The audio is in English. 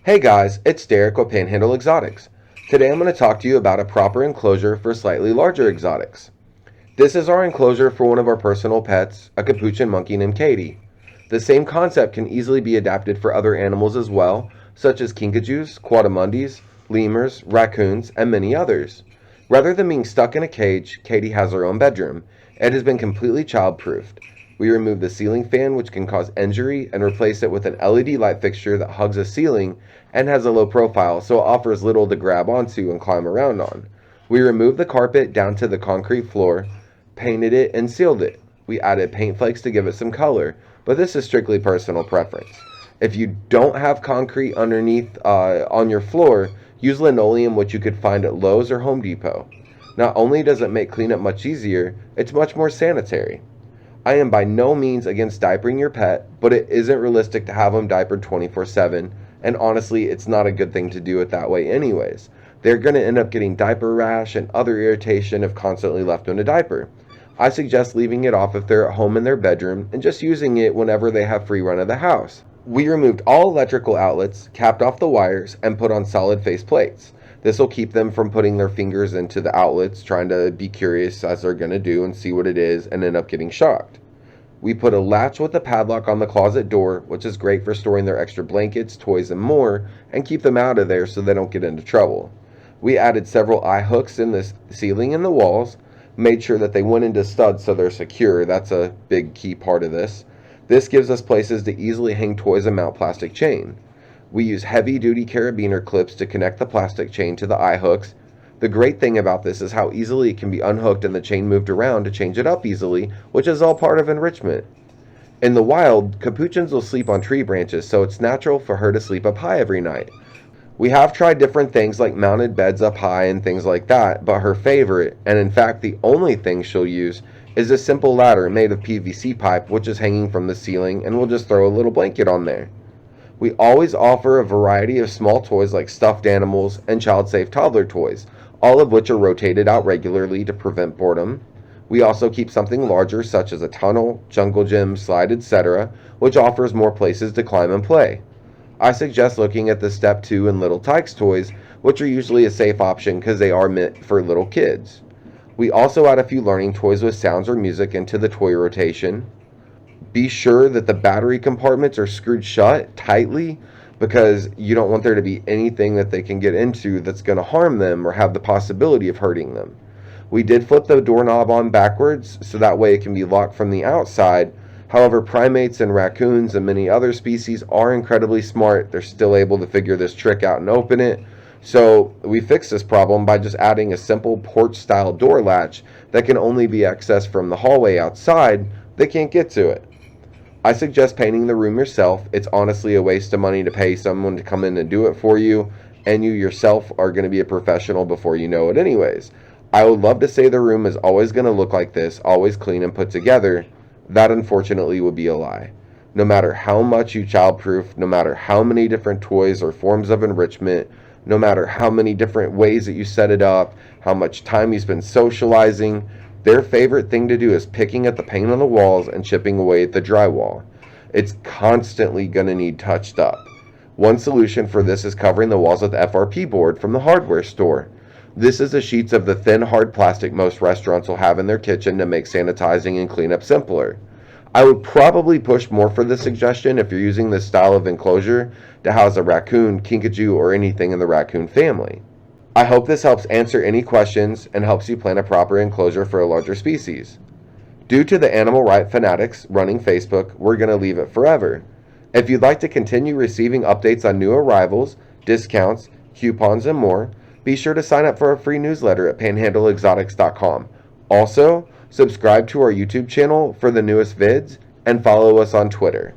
Hey guys, it's Derek with Panhandle Exotics. Today I'm going to talk to you about a proper enclosure for slightly larger exotics. This is our enclosure for one of our personal pets, a capuchin monkey named Katie. The same concept can easily be adapted for other animals as well, such as Kinkajous, Coatimundis, lemurs, raccoons, and many others. Rather than being stuck in a cage, Katie has her own bedroom. It has been completely child-proofed. We removed the ceiling fan, which can cause injury, and replaced it with an LED light fixture that hugs a ceiling and has a low profile, so it offers little to grab onto and climb around on. We removed the carpet down to the concrete floor, painted it, and sealed it. We added paint flakes to give it some color, but this is strictly personal preference. If you don't have concrete underneath on your floor, use linoleum, which you could find at Lowe's or Home Depot. Not only does it make cleanup much easier, it's much more sanitary. I am by no means against diapering your pet, but it isn't realistic to have them diapered 24/7, and honestly, it's not a good thing to do it that way anyways. They're going to end up getting diaper rash and other irritation if constantly left in a diaper. I suggest leaving it off if they're at home in their bedroom and just using it whenever they have free run of the house. We removed all electrical outlets, capped off the wires, and put on solid face plates. This will keep them from putting their fingers into the outlets, trying to be curious as they're going to do and see what it is and end up getting shocked. We put a latch with a padlock on the closet door, which is great for storing their extra blankets, toys, and more, and keep them out of there so they don't get into trouble. We added several eye hooks in the ceiling and the walls, made sure that they went into studs so they're secure. That's a big key part of this. This gives us places to easily hang toys and mount plastic chain. We use heavy-duty carabiner clips to connect the plastic chain to the eye hooks. The great thing about this is how easily it can be unhooked and the chain moved around to change it up easily, which is all part of enrichment. In the wild, capuchins will sleep on tree branches, so it's natural for her to sleep up high every night. We have tried different things like mounted beds up high and things like that, but her favorite, and in fact the only thing she'll use, is a simple ladder made of PVC pipe which is hanging from the ceiling, and we'll just throw a little blanket on there. We always offer a variety of small toys like stuffed animals and child-safe toddler toys, all of which are rotated out regularly to prevent boredom. We also keep something larger such as a tunnel, jungle gym, slide, etc., which offers more places to climb and play. I suggest looking at the Step 2 and Little Tykes toys, which are usually a safe option because they are meant for little kids. We also add a few learning toys with sounds or music into the toy rotation. Be sure that the battery compartments are screwed shut tightly because you don't want there to be anything that they can get into that's going to harm them or have the possibility of hurting them. We did flip the doorknob on backwards so that way it can be locked from the outside. However, primates and raccoons and many other species are incredibly smart. They're still able to figure this trick out and open it. So we fixed this problem by just adding a simple porch-style door latch that can only be accessed from the hallway outside. They can't get to it. I suggest painting the room yourself. It's honestly a waste of money to pay someone to come in and do it for you, and you yourself are going to be a professional before you know it anyways. I would love to say the room is always going to look like this, always clean and put together. That unfortunately would be a lie. No matter how much you childproof, no matter how many different toys or forms of enrichment, no matter how many different ways that you set it up, how much time you spend socializing, their favorite thing to do is picking at the paint on the walls and chipping away at the drywall. It's constantly going to need touched up. One solution for this is covering the walls with FRP board from the hardware store. This is the sheets of the thin, hard plastic most restaurants will have in their kitchen to make sanitizing and cleanup simpler. I would probably push more for this suggestion if you're using this style of enclosure to house a raccoon, kinkajou, or anything in the raccoon family. I hope this helps answer any questions and helps you plan a proper enclosure for a larger species. Due to the animal right fanatics running Facebook, we're going to leave it forever. If you'd like to continue receiving updates on new arrivals, discounts, coupons, and more, be sure to sign up for a free newsletter at panhandleexotics.com. Also, subscribe to our YouTube channel for the newest vids and follow us on Twitter.